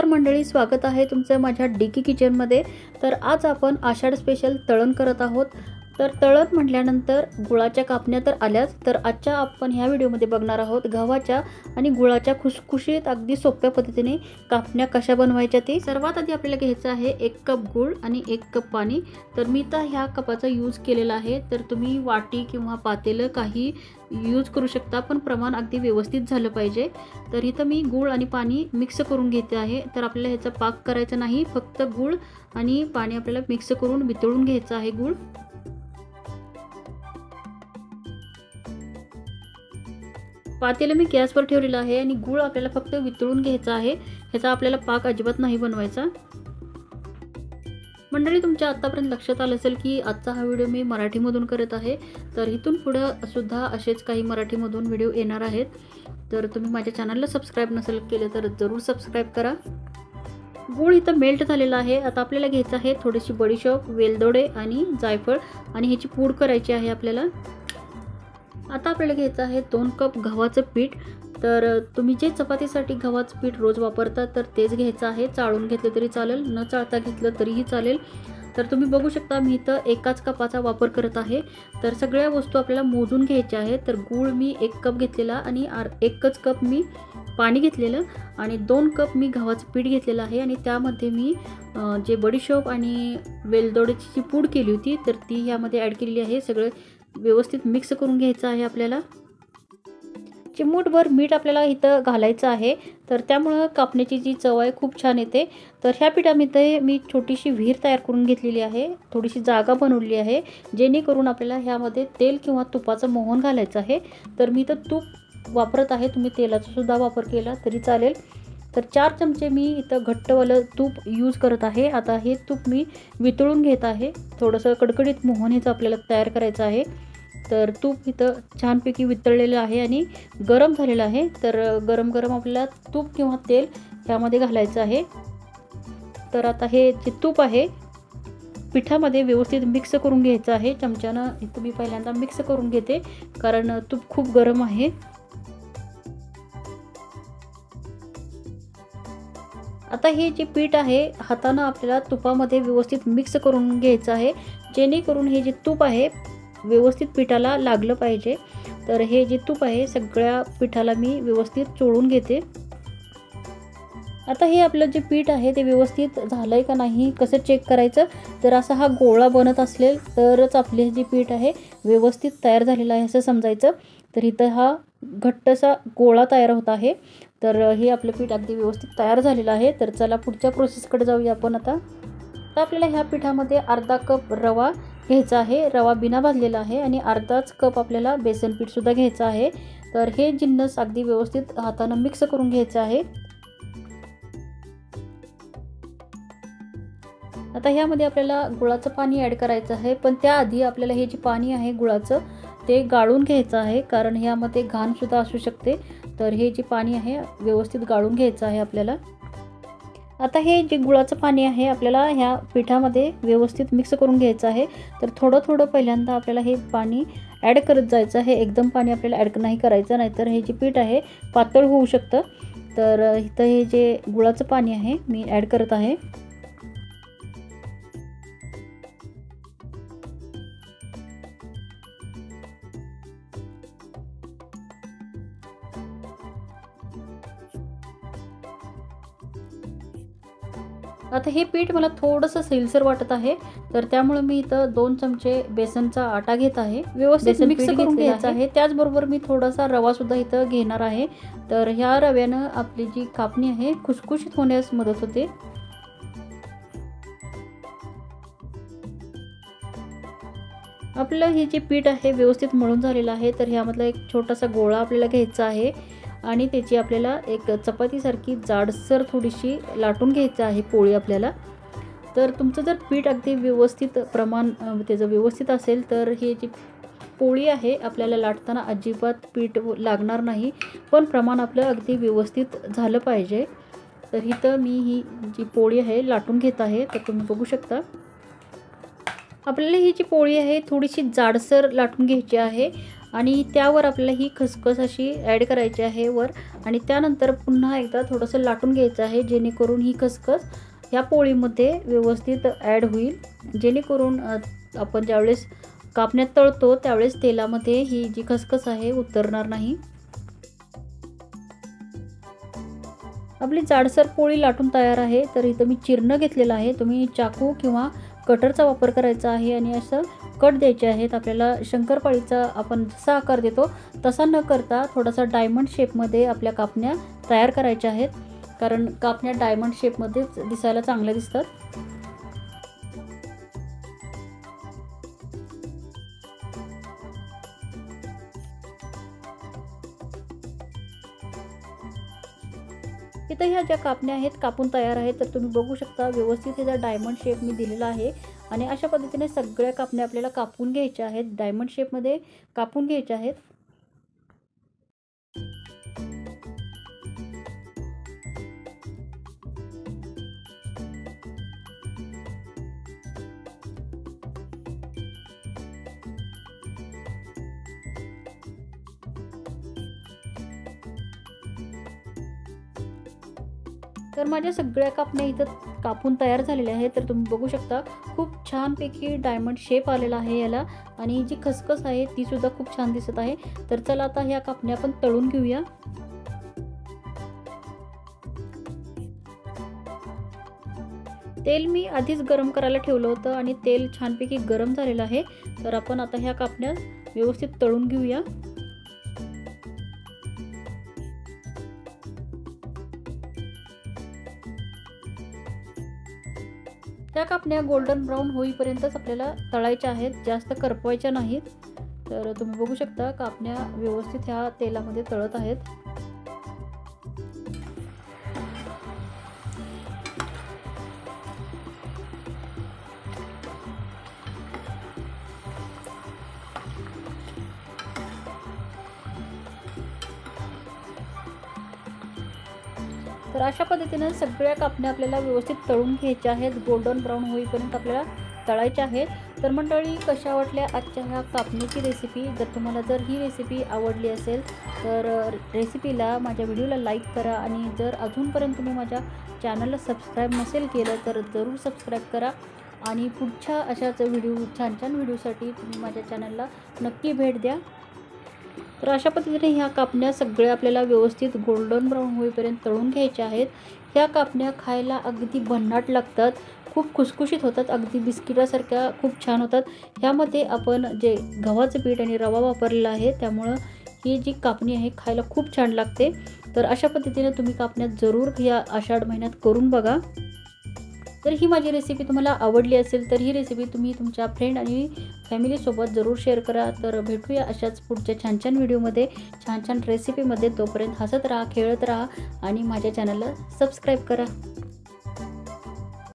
नमस्कार मंडळी, स्वागत आहे तुमचं माझ्या डीकी किचनमध्ये। तर आज आपण आषाढ स्पेशल तळण करत आहोत। तर तळण म्हटल्यानंतर गुळाच्या कापण्या तर आल्याच, तर आजच्या आपण ह्या व्हिडिओमध्ये बघणार आहोत गव्हाच्या आणि गुळाच्या खुसखुशीत अगदी सोप्या पद्धतीने कापण्या कशा बनवायच्या ते। सर्वात आधी आपल्याला घ्यायचं आहे 1 कप गुळ आणि 1 कप पाणी। तर मी तर ह्या कपाचा यूज केलेला आहे, तर तुम्ही वाटी किंवा पातेलं काही यूज करू शकता, पण प्रमाण अगदी व्यवस्थित झालं पाहिजे। तर इथं मी गुळ आणि पाणी मिक्स करून घेते आहे। तर आपल्याला ह्याचा पाक करायचा नाही, फक्त गुळ आणि पाणी आपल्याला मिक्स करून वितळून घ्यायचं आहे। गुळ पातेलं मी गॅसवर ठेवलेलं आहे आणि गुळ आपल्याला फक्त वितळून घ्यायचा आहे। ह्याचा आपल्याला पाक अजिबात नाही बनवायचा। मंडळी, तुमच्या आतापर्यंत लक्षात आलं असेल की आजचा हा व्हिडिओ मी मराठीमधून करत आहे, तर इथून पुढे सुद्धा असेच काही मराठीमधून व्हिडिओ येणार आहेत। तर तुम्ही माझ्या चॅनलला सबस्क्राइब नसेल केले तर जरूर सबस्क्राइब करा। गुळ इथं मेल्ट झालेला आहे। आता आपल्याला घ्यायचं आहे थोडीशी बडीशोप, वेलदोडे आणि जायफळ आणि ह्याची पूड करायची आहे आपल्याला। आता आपल्याला घ्यायचं आहे 2 कप गव्हाचं पीठ। तर तुम्ही जे चपातीसाठी गव्हाचं पीठ रोज वापरता तर तेच घ्यायचं आहे। चाळून घेतलं तरी चालेल, न चाळता घेतलं तरीही चालेल। तर तुम्ही बघू शकता मी इथं एकाच कपाचा वापर करत आहे। तर सगळ्या वस्तू आपल्याला मोजून घ्यायच्या आहेत। तर गूळ मी 1 कप घेतलेला आणि 1च कप मी पाणी घेतलेलं आणि 2 कप मी गव्हाचं पीठ घेतलेलं आहे आणि त्यामध्ये मी जे बडीशोप आणि वेलदोड्याची जी पूड केली होती तर ती ह्यामध्ये ॲड केलेली आहे। सगळं व्यवस्थित मिक्स करून घ्यायचं आहे आपल्याला। चिमूटभर मीठ आपल्याला इथं घालायचं आहे, तर त्यामुळे कापण्याची जी चव आहे खूप छान येते। तर ह्या पिठामध्ये मी छोटीशी विहीर तयार करून घेतलेली आहे, थोडीशी जागा बनवली आहे, जेणेकरून आपल्याला ह्यामध्ये तेल किंवा तुपाचं मोहन घालायचं आहे। तर मी इथं तूप वापरत आहे, तुम्ही तेलाचा सुद्धा वापर केला तरी चालेल। तर 4 चमचे मी इथं घट्टवालं तूप यूज करत आहे। आता हे तूप मी वितळून घेत आहे, थोडंसं कडकडीत मोहन ह्याचं आपल्याला तयार करायचं आहे। तर तूप इथं छानपैकी वितळलेलं आहे आणि गरम झालेलं आहे। तर गरम गरम आपल्याला तूप किंवा तेल ह्यामध्ये घालायचं आहे। तर आता हे जे तूप आहे पिठामध्ये व्यवस्थित मिक्स करून घ्यायचं आहे चमच्यानं। इथं मी पहिल्यांदा मिक्स करून घेते, कारण तूप खूप गरम आहे। आता हे जे पीठ आहे हातानं आपल्याला तुपामध्ये व्यवस्थित मिक्स करून घ्यायचं आहे, जेणेकरून हे जे तूप आहे व्यवस्थित पिठाला लागलं पाहिजे। तर हे जे तूप आहे सगळ्या पिठाला मी व्यवस्थित चोळून घेते। आता हे आपलं जे पीठ आहे ते व्यवस्थित झालंय का नाही कसं चेक करायचं, तर असा हा गोळा बनत असेल तरच आपले जे पीठ आहे व्यवस्थित तयार झालेलं आहे असं समजायचं। तर इथं हा घट्टसा गोळा तयार होत आहे। तर हे आपलं पीठ अगदी व्यवस्थित तयार झालेलं आहे। तर चला पुढच्या प्रोसेसकडे जाऊया आपण। आता आपल्याला ह्या पिठामध्ये अर्धा कप रवा घ्यायचा आहे, रवा बिना भाजलेला आहे, आणि अर्धाच कप आपल्याला बेसन पीठ सुद्धा घ्यायचं आहे। तर हे जिन्नस अगदी व्यवस्थित हातानं मिक्स करून घ्यायचं आहे। आता ह्यामध्ये आपल्याला गुळाचं पाणी ॲड करायचं आहे, पण त्याआधी आपल्याला हे जे पाणी आहे गुळाचं ते गाळून घ्यायचं आहे, कारण ह्यामध्ये घाणसुद्धा असू शकते। तर हे जे पाणी आहे व्यवस्थित गाळून घ्यायचं आहे आपल्याला। आता हे जे गुळाचं पाणी आहे आपल्याला ह्या पिठामध्ये व्यवस्थित मिक्स करून घ्यायचं आहे। तर थोडं थोडं पहिल्यांदा आपल्याला हे पाणी ॲड करत जायचं आहे, एकदम पाणी आपल्याला ॲड नाही करायचं, नाहीतर हे जे पीठ आहे पातळ होऊ शकतं। तर इथं हे जे गुळाचं पाणी आहे मी ॲड करत आहे। आता हे पीठ मला थोडंसं सैलसर वाटत आहे, तर त्यामुळे मी इथं 2 चमचे बेसनचा आटा घेत आहे, व्यवस्थित मिक्स करून घ्यायचं आहे। त्याचबरोबर मी थोडासा रवा सुद्धा इथं घेणार आहे। तर ह्या रव्यानं आपली जी कापणी आहे खुसखुशीत होण्यास मदत होते। आपलं हे जे पीठ आहे व्यवस्थित मळून झालेलं आहे। तर ह्यामधला एक छोटासा गोळा आपल्याला घ्यायचा आहे आणि त्याची आपल्याला एक चपातीसारखी जाडसर थोडीशी लाटून घ्यायचं आहे पोळी आपल्याला। तर तुमचं जर पीठ अगदी व्यवस्थित प्रमाण त्याचं व्यवस्थित असेल तर हे जी पोळी आहे आपल्याला लाटताना अजिबात पीठ लागणार नाही, पण प्रमाण आपलं अगदी व्यवस्थित झालं पाहिजे। तर इथं मी ही जी पोळी आहे लाटून घेत आहे, तर तुम्ही बघू शकता। आपल्याला ही जी पोळी आहे थोडीशी जाडसर लाटून घ्यायची आहे आणि त्यावर आपल्याला ही खसखस अशी ॲड करायची आहे वर, आणि त्यानंतर पुन्हा एकदा थोडंसं लाटून घ्यायचं आहे, जेणेकरून ही खसखस ह्या पोळीमध्ये व्यवस्थित ॲड होईल, जेणेकरून आपण ज्यावेळेस कापण्यात तळतो त्यावेळेस तेलामध्ये ही जी खसखस आहे उतरणार नाही। आपली जाडसर पोळी लाटून तयार आहे। तर इथं मी चिरणं घेतलेलं आहे, तुम्ही चाकू किंवा कटरचा वापर करायचा आहे आणि असं कट द्यायचे आहेत। आपल्याला शंकरपाळीचा आपण जसा आकार देतो तसा न करता थोडासा डायमंड शेपमध्ये आपल्या कापण्या तयार करायच्या आहेत, कारण कापण्या डायमंड शेपमध्येच दिसायला चांगल्या दिसतात। इथं ह्या ज्या कापण्या आहेत कापून तयार आहेत, तर तुम्ही बघू शकता व्यवस्थित ह्याचा डायमंड शेप मी दिलेला आहे आणि अशा पद्धतीने सगळ्या कापण्या आपल्याला कापून घ्यायच्या आहेत, डायमंड शेपमध्ये कापून घ्यायच्या आहेत। तर माझ्या सगळ्या कापण्या इथं कापून तयार झालेल्या आहेत। तर तुम्ही बघू शकता खूप छानपैकी डायमंड शेप आलेला आहे याला, आणि जी खसखस आहे ती सुद्धा खूप छान दिसत आहे। तर चला आता ह्या कापण्या आपण तळून घेऊया। तेल मी आधीच गरम करायला ठेवलं होतं आणि तेल छानपैकी गरम झालेलं आहे। तर आपण आता ह्या कापण्या व्यवस्थित तळून घेऊया। त्या कापण्या गोल्डन ब्राऊन होईपर्यंतच आपल्याला तळायच्या आहेत, जास्त करपवायच्या नाहीत। तर तुम्ही बघू शकता कापण्या व्यवस्थित ह्या तेलामध्ये तळत आहेत। तर अशा पद्धतीने सगळ्या कापण्या आपल्याला व्यवस्थित तळून घ्यायच्या आहेत, गोल्डन ब्राऊन होईपर्यंत आपल्याला तळायच्या आहेत। तर मंडळी, कशा वाटल्या आजच्या ह्या कापणीची रेसिपी? जर ही रेसिपी आवडली असेल तर रेसिपीला माझ्या व्हिडिओला लाईक करा, आणि जर अजूनपर्यंत तुम्ही माझ्या चॅनलला सबस्क्राईब नसेल केलं तर जरूर सबस्क्राईब करा, आणि पुढच्या अशाच छान छान व्हिडिओसाठी तुम्ही माझ्या चॅनलला नक्की भेट द्या। तर अशा पद्धतीने ह्या कापण्या सगळ्या आपल्याला व्यवस्थित गोल्डन ब्राऊन होईपर्यंत तळून घ्यायच्या आहेत। ह्या कापण्या खायला अगदी भन्नाट लागतात, खूप खुसखुशीत होतात, अगदी बिस्किटासारख्या खूप छान होतात। ह्यामध्ये आपण जे गव्हाचं पीठ आणि रवा वापरलेला आहे, त्यामुळं ही जी कापणी आहे खायला खूप छान लागते। तर अशा पद्धतीने तुम्ही कापण्या जरूर या आषाढ महिन्यात करून बघा। तर ही माझी रेसिपी तुम्हाला आवडली असेल तर ही रेसिपी तुम्ही तुमच्या फ्रेंड आणि फॅमिलीसोबत जरूर शेअर करा। तर भेटूया अशाच पुढच्या छान छान व्हिडिओमध्ये, छान छान रेसिपीमध्ये। तोपर्यंत हसत राहा, खेळत राहा आणि माझ्या चॅनलला सबस्क्राईब करा।